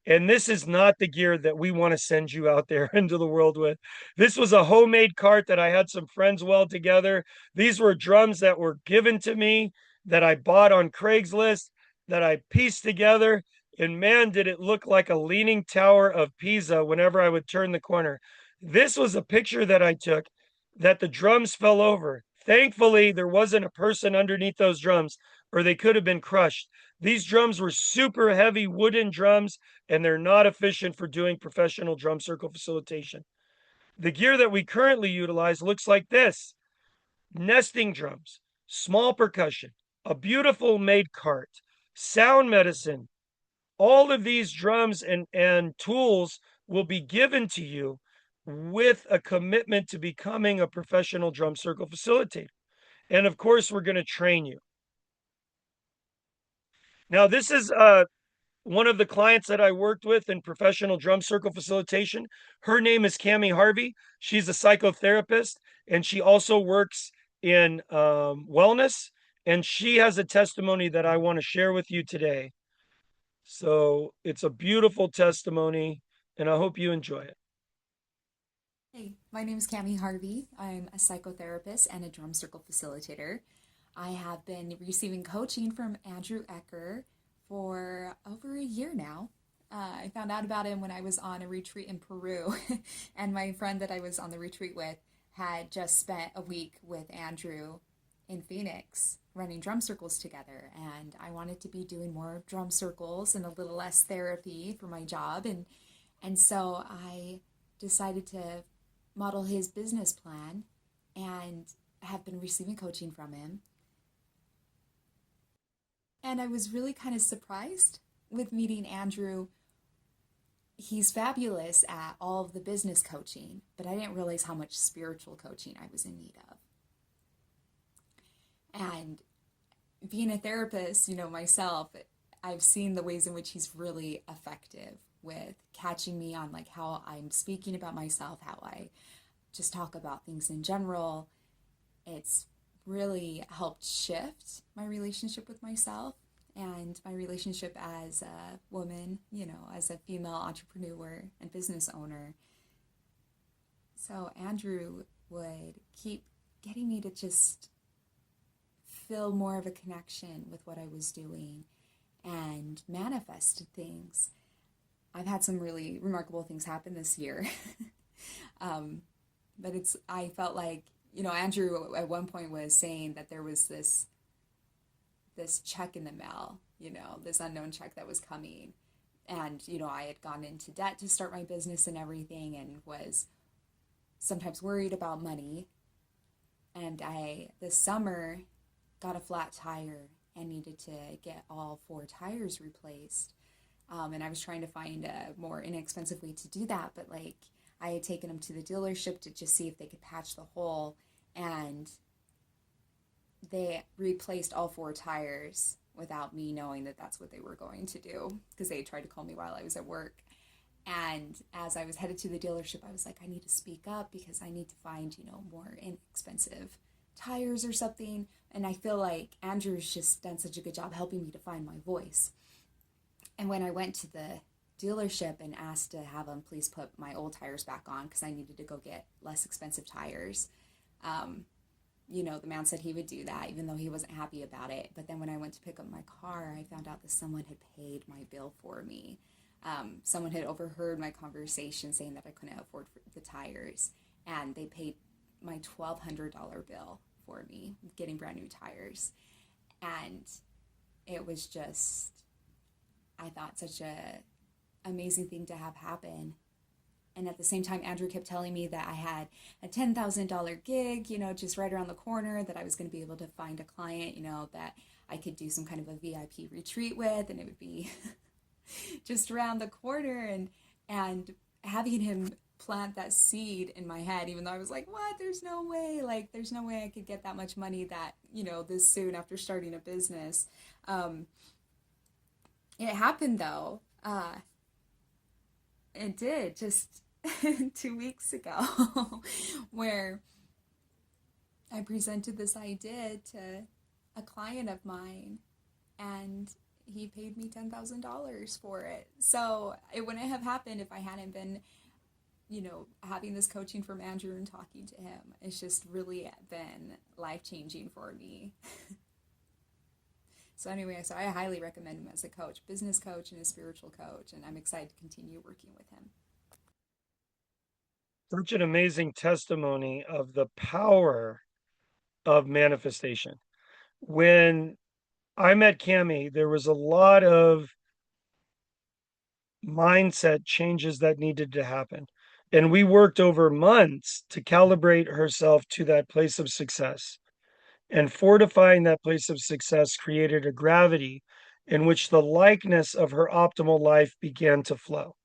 And this is not the gear that we want to send you out there into the world with. This was a homemade cart that I had some friends weld together. These were drums that were given to me that I bought on Craigslist that I pieced together. And man, did it look like a leaning tower of Pisa whenever I would turn the corner. This was a picture that I took that the drums fell over. Thankfully, there wasn't a person underneath those drums, or they could have been crushed. These drums were super heavy wooden drums, and they're not efficient for doing professional drum circle facilitation. The gear that we currently utilize looks like this: nesting drums, small percussion, a beautiful made cart, sound medicine. All of these drums and tools will be given to you with a commitment to becoming a professional drum circle facilitator. And of course, we're going to train you. Now, this is one of the clients that I worked with in professional drum circle facilitation. Her name is Cami Harvey. She's a psychotherapist, and she also works in wellness. And she has a testimony that I want to share with you today. So it's a beautiful testimony, and I hope you enjoy it. Hey, my name is Cami Harvey. I'm a psychotherapist and a drum circle facilitator. I have been receiving coaching from Andrew Ecker for over a year now. I found out about him when I was on a retreat in Peru, and my friend that I was on the retreat with had just spent a week with Andrew in Phoenix running drum circles together, and I wanted to be doing more drum circles and a little less therapy for my job, and so I decided to model his business plan and have been receiving coaching from him. And I was really kind of surprised with meeting Andrew. He's fabulous at all of the business coaching, but I didn't realize how much spiritual coaching I was in need of. And being a therapist, myself, I've seen the ways in which he's really effective with catching me on like how I'm speaking about myself, how I just talk about things in general. It's really helped shift my relationship with myself and my relationship as a woman, as a female entrepreneur and business owner. So Andrew would keep getting me to just feel more of a connection with what I was doing and manifested things. I've had some really remarkable things happen this year. But I felt like, Andrew at one point was saying that there was this check in the mail, this unknown check that was coming. And, I had gone into debt to start my business and everything and was sometimes worried about money. And I, this summer, got a flat tire and needed to get all 4 tires replaced. And I was trying to find a more inexpensive way to do that, but like I had taken them to the dealership to just see if they could patch the hole, and they replaced all 4 tires without me knowing that that's what they were going to do, because they tried to call me while I was at work. And as I was headed to the dealership, I was like, I need to speak up because I need to find, more inexpensive tires or something. And I feel like Andrew's just done such a good job helping me to find my voice. And when I went to the dealership and asked to have them please put my old tires back on because I needed to go get less expensive tires, the man said he would do that even though he wasn't happy about it. But then when I went to pick up my car, I found out that someone had paid my bill for me. Someone had overheard my conversation saying that I couldn't afford the tires, and they paid my $1,200 bill for me getting brand new tires. And it was just, I thought, such a amazing thing to have happen. And at the same time, Andrew kept telling me that I had a $10,000 gig, just right around the corner, that I was going to be able to find a client, that I could do some kind of a VIP retreat with, and it would be just around the corner. And having him plant that seed in my head, even though I was like, what? There's no way. Like, there's no way I could get that much money that, this soon after starting a business. It happened though. It did just 2 weeks ago where I presented this idea to a client of mine and he paid me $10,000 for it. So it wouldn't have happened if I hadn't been, having this coaching from Andrew and talking to him. It's just really been life-changing for me. So anyway, I highly recommend him as a coach, business coach and a spiritual coach, and I'm excited to continue working with him. Such an amazing testimony of the power of manifestation. When I met Cami, there was a lot of mindset changes that needed to happen. And we worked over months to calibrate herself to that place of success. And fortifying that place of success created a gravity in which the likeness of her optimal life began to flow.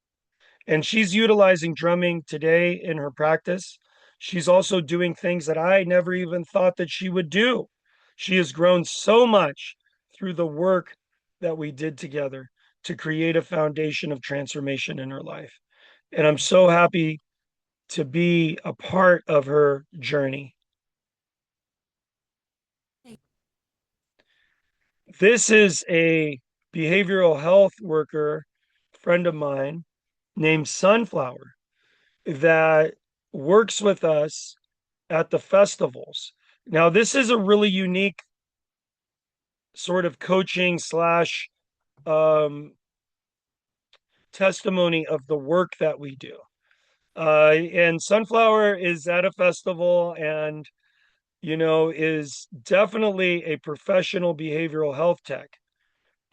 And she's utilizing drumming today in her practice. She's also doing things that I never even thought that she would do. She has grown so much through the work that we did together to create a foundation of transformation in her life. And I'm so happy to be a part of her journey. This is a behavioral health worker friend of mine named Sunflower that works with us at the festivals. Now, this is a really unique sort of coaching slash testimony of the work that we do. And Sunflower is at a festival and, is definitely a professional behavioral health tech.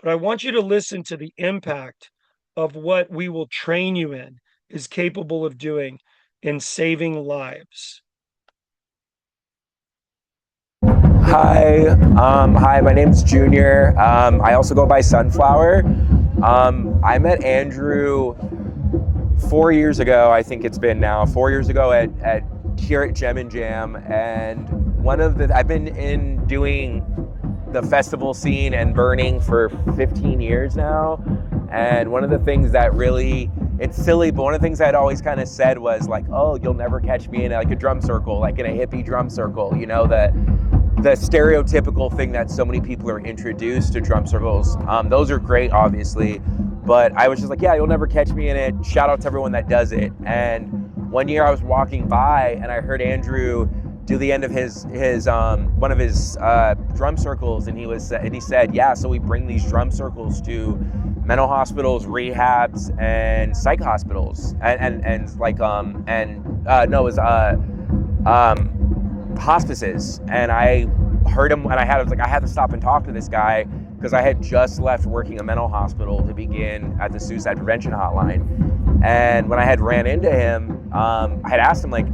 But I want you to listen to the impact of what we will train you in is capable of doing in saving lives. Hi, my name's Junior. I also go by Sunflower. I met Andrew 4 years ago, I think it's been now, 4 years ago here at Gem and Jam, and I've been doing the festival scene and burning for 15 years now, and one of the things that really, it's silly, but one of the things I'd always kind of said was like, oh, you'll never catch me in like a drum circle, like in a hippie drum circle, the stereotypical thing that so many people are introduced to drum circles. Those are great, obviously, but I was just like, yeah, you'll never catch me in it. Shout out to everyone that does it. And one year I was walking by and I heard Andrew do the end of his one of his drum circles, and he said, yeah, so we bring these drum circles to mental hospitals, rehabs, and psych hospitals, hospices. And I heard him, and I had to stop and talk to this guy because I had just left working a mental hospital to begin at the suicide prevention hotline. And when I had ran into him, I had asked him, like,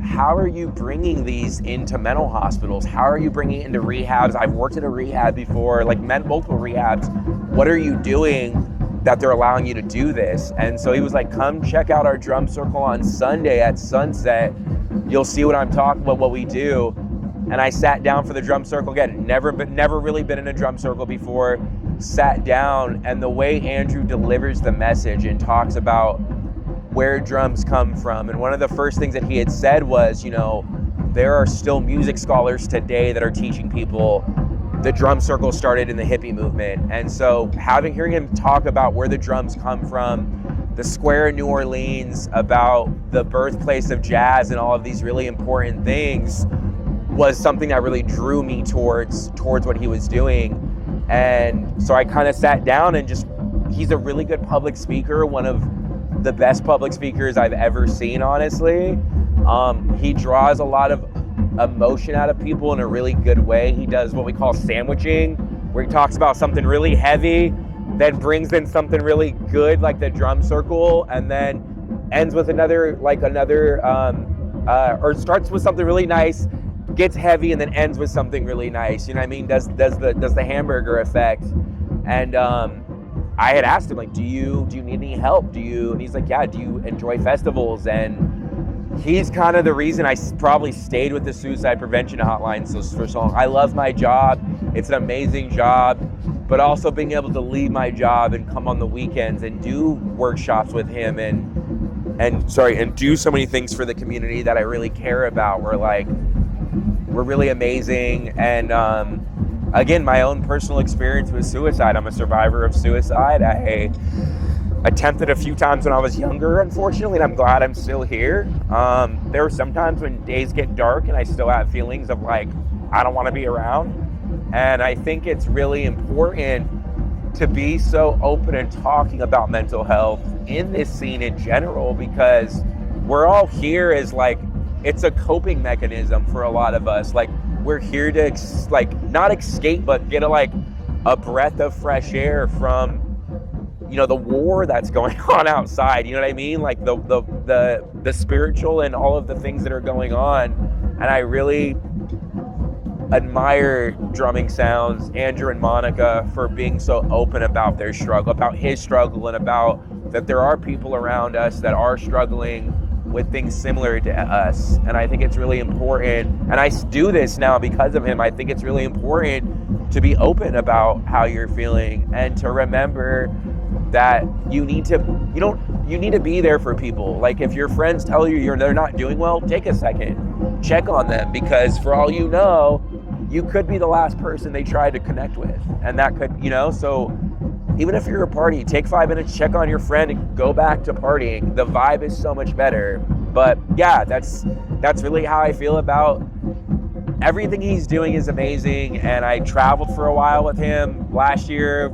how are you bringing these into mental hospitals? How are you bringing it into rehabs? I've worked at a rehab before, like multiple rehabs. What are you doing that they're allowing you to do this. And so he was like, come check out our drum circle on Sunday at sunset. You'll see what I'm talking about, what we do. And I sat down for the drum circle again. Never really been in a drum circle before. Sat down, and the way Andrew delivers the message and talks about where drums come from. And one of the first things that he had said was, you know, there are still music scholars today that are teaching people the drum circle started in the hippie movement. And so hearing him talk about where the drums come from, the square in New Orleans, about the birthplace of jazz and all of these really important things was something that really drew me towards what he was doing. And so I kind of sat down and he's a really good public speaker, one of the best public speakers I've ever seen, honestly. He draws a lot of emotion out of people in a really good way. He does what we call sandwiching, where he talks about something really heavy, then brings in something really good like the drum circle, and then ends with or starts with something really nice, gets heavy, and then ends with something really nice. You know what I mean? Does the hamburger effect. And I had asked him, like, do you need any help? And he's like, yeah, do you enjoy festivals? And he's kind of the reason I probably stayed with the suicide prevention hotline for so long. I love my job. It's an amazing job, but also being able to leave my job and come on the weekends and do workshops with him and do so many things for the community that I really care about. We're really amazing. And again, my own personal experience with suicide. I'm a survivor of suicide. I attempted a few times when I was younger, unfortunately, and I'm glad I'm still here. There are some times when days get dark and I still have feelings of like, I don't want to be around. And I think it's really important to be so open and talking about mental health in this scene in general, because we're all here as like, it's a coping mechanism for a lot of us. Like, we're here to not escape, but get a breath of fresh air from, you know, the war that's going on outside. You know what I mean? Like the spiritual and all of the things that are going on. And I really admire Drumming Sounds, Andrew and Monica, for being so open about their struggle, about his struggle, and about that there are people around us that are struggling with things similar to us. And I think it's really important, and I do this now because of him. I think it's really important to be open about how you're feeling and to remember that you need to be there for people. Like, if your friends tell you they're not doing well, take a second, check on them, because for all you know, you could be the last person they tried to connect with. And that could, you know, so even if you're a party, take 5 minutes, check on your friend, and go back to partying. The vibe is so much better. But yeah, that's really how I feel about everything he's doing. Is amazing. And I traveled for a while with him last year,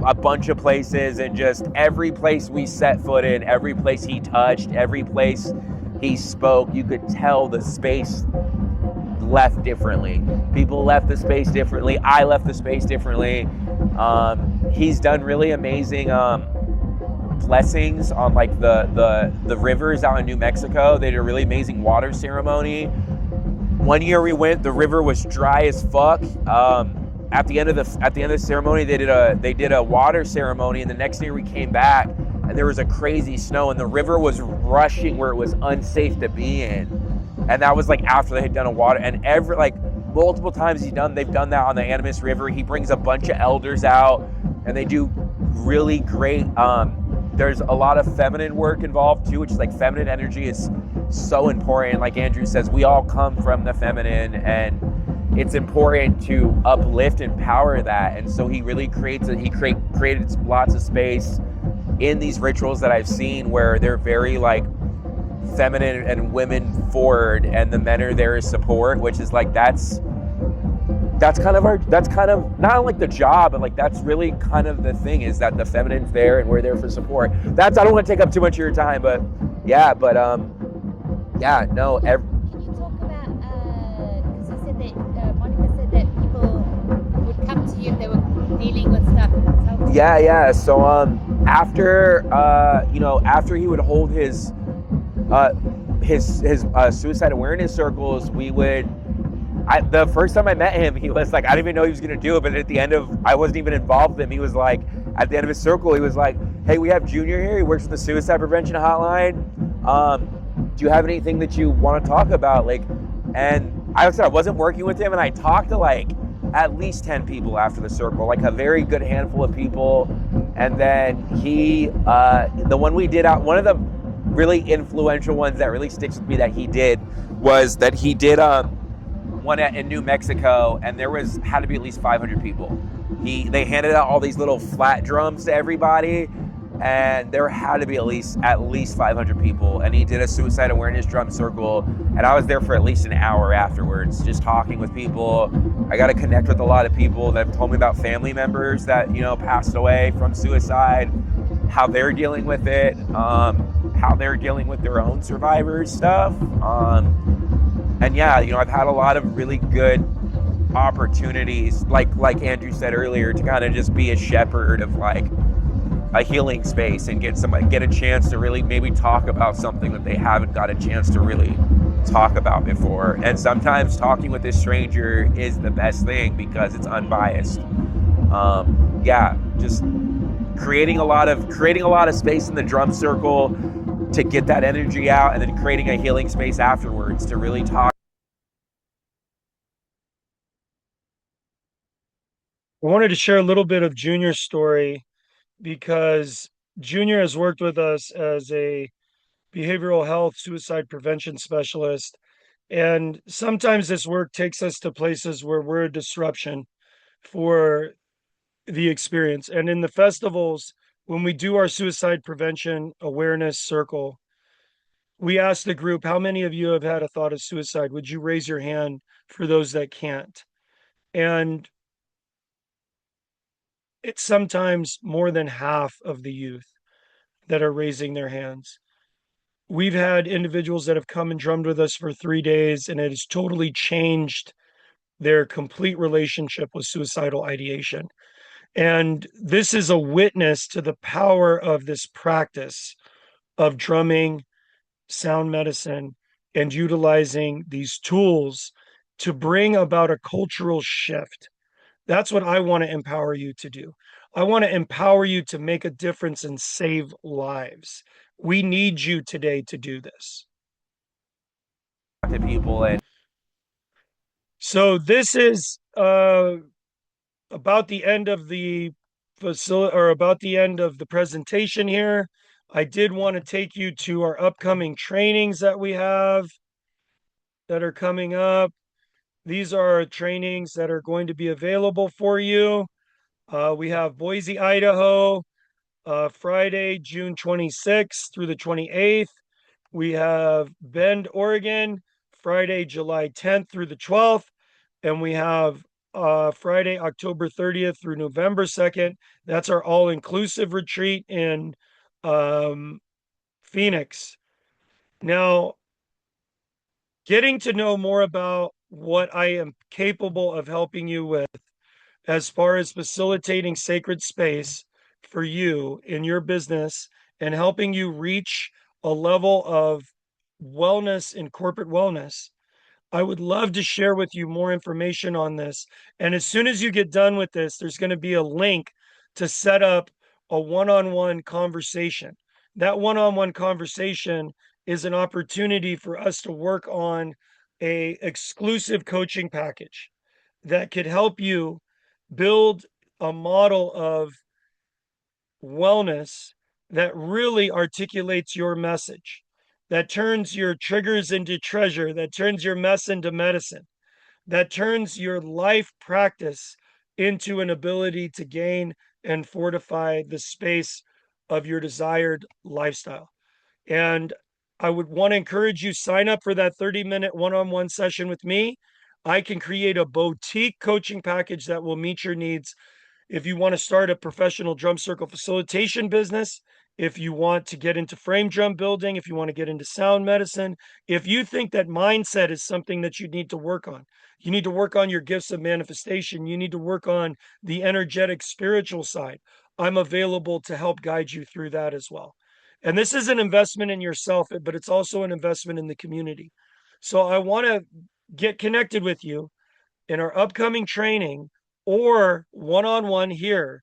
a bunch of places, and just every place we set foot in, every place he touched, every place he spoke, you could tell the space left differently. People left the space differently. I left the space differently. He's done really amazing blessings on like the rivers out in New Mexico. They did a really amazing water ceremony. One year we went, the river was dry as fuck. At the end of the ceremony, they did a water ceremony, and the next year we came back and there was a crazy snow and the river was rushing where it was unsafe to be in. And that was like after they had done a water, and multiple times they've done that on the Animas River. He brings a bunch of elders out and they do really great. There's a lot of feminine work involved too, which is like feminine energy is so important. Like Andrew says, we all come from the feminine, and it's important to uplift and power that. And so he really created lots of space in these rituals that I've seen where they're very like feminine and women forward, and the men are there as support, which is like that's kind of not like the job, but like that's really kind of the thing, is that the feminine's there and we're there for support. I don't want to take up too much of your time, but yeah, yeah, no. Can you talk about, because you said that, Monica said that people would come to you if they were dealing with stuff. Yeah. So after he would hold his suicide awareness circles, the first time I met him, he was like, I didn't even know he was going to do it, but at the end of, I wasn't even involved with him. He was like, at the end of his circle, he was like, "Hey, we have Junior here. He works with the suicide prevention hotline. Do you have anything that you want to talk about?" Like, and I said I wasn't working with him, and I talked to like at least 10 people after the circle, like a very good handful of people. And then he, the one we did out, one of the really influential ones that really sticks with me that he did was that he did one in New Mexico, and there had to be at least 500 people. They handed out all these little flat drums to everybody, and there had to be at least 500 people. And he did a suicide awareness drum circle, and I was there for at least an hour afterwards, just talking with people. I got to connect with a lot of people that have told me about family members that passed away from suicide, how they're dealing with it, how they're dealing with their own survivors stuff. And yeah, I've had a lot of really good opportunities, like Andrew said earlier, to kind of just be a shepherd of like a healing space and get a chance to really maybe talk about something that they haven't got a chance to really talk about before. And sometimes talking with a stranger is the best thing because it's unbiased. Just creating a lot of space in the drum circle to get that energy out, and then creating a healing space afterwards to really talk. I wanted to share a little bit of Junior's story because Junior has worked with us as a behavioral health suicide prevention specialist. And sometimes this work takes us to places where we're a disruption for the experience. And in the festivals, when we do our suicide prevention awareness circle, we ask the group, how many of you have had a thought of suicide? Would you raise your hand for those that can't? And it's sometimes more than half of the youth that are raising their hands. We've had individuals that have come and drummed with us for 3 days, and it has totally changed their complete relationship with suicidal ideation. And this is a witness to the power of this practice of drumming, sound medicine, and utilizing these tools to bring about a cultural shift. That's what I want to empower you to do. I want to empower you to make a difference and save lives. We need you today to do this. To people. And so this is about the end of the facility, or about the end of the presentation here. I did want to take you to our upcoming trainings that we have that are coming up. These are trainings that are going to be available for you. We have Boise, Idaho, Friday, June 26th through the 28th. We have Bend, Oregon, Friday, July 10th through the 12th. And we have Friday, October 30th through November 2nd. That's our all-inclusive retreat in Phoenix. Now, getting to know more about what I am capable of helping you with as far as facilitating sacred space for you in your business and helping you reach a level of wellness in corporate wellness, I would love to share with you more information on this. And as soon as you get done with this, there's going to be a link to set up a one-on-one conversation. That one-on-one conversation is an opportunity for us to work on a exclusive coaching package that could help you build a model of wellness that really articulates your message, that turns your triggers into treasure, that turns your mess into medicine, that turns your life practice into an ability to gain and fortify the space of your desired lifestyle. And I would want to encourage you, sign up for that 30-minute one-on-one session with me. I can create a boutique coaching package that will meet your needs. If you want to start a professional drum circle facilitation business, if you want to get into frame drum building, if you want to get into sound medicine, if you think that mindset is something that you need to work on, you need to work on your gifts of manifestation, you need to work on the energetic spiritual side, I'm available to help guide you through that as well. And this is an investment in yourself, but it's also an investment in the community. So I want to get connected with you in our upcoming training or one-on-one here.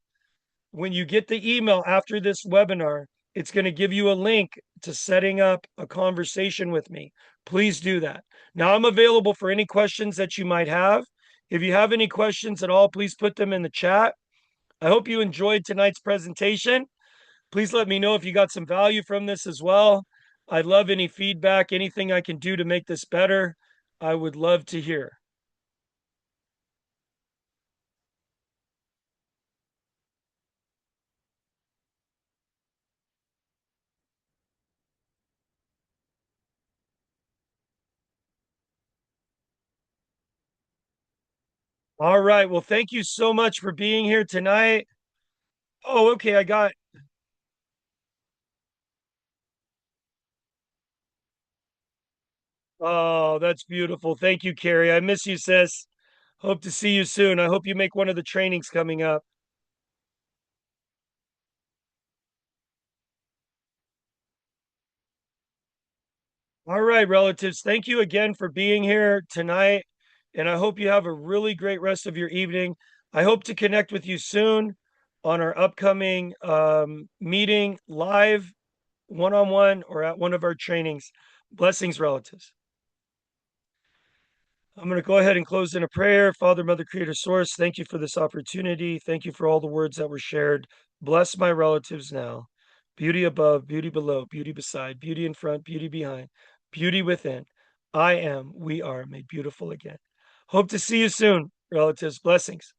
when you get the email after this webinar, it's going to give you a link to setting up a conversation with me. Please do that. Now I'm available for any questions that you might have. If you have any questions at all, please put them in the chat. I hope you enjoyed tonight's presentation. Please let me know if you got some value from this as well. I'd love any feedback, anything I can do to make this better. I would love to hear. All right. Well, thank you so much for being here tonight. Oh, okay. Oh, that's beautiful. Thank you, Carrie. I miss you, sis. Hope to see you soon. I hope you make one of the trainings coming up. All right, relatives. Thank you again for being here tonight. And I hope you have a really great rest of your evening. I hope to connect with you soon on our upcoming meeting live, one-on-one, or at one of our trainings. Blessings, relatives. I'm going to go ahead and close in a prayer. Father, Mother, Creator, Source, thank you for this opportunity. Thank you for all the words that were shared. Bless my relatives now. Beauty above, beauty below, beauty beside, beauty in front, beauty behind, beauty within. I am, we are made beautiful again. Hope to see you soon, relatives. Blessings.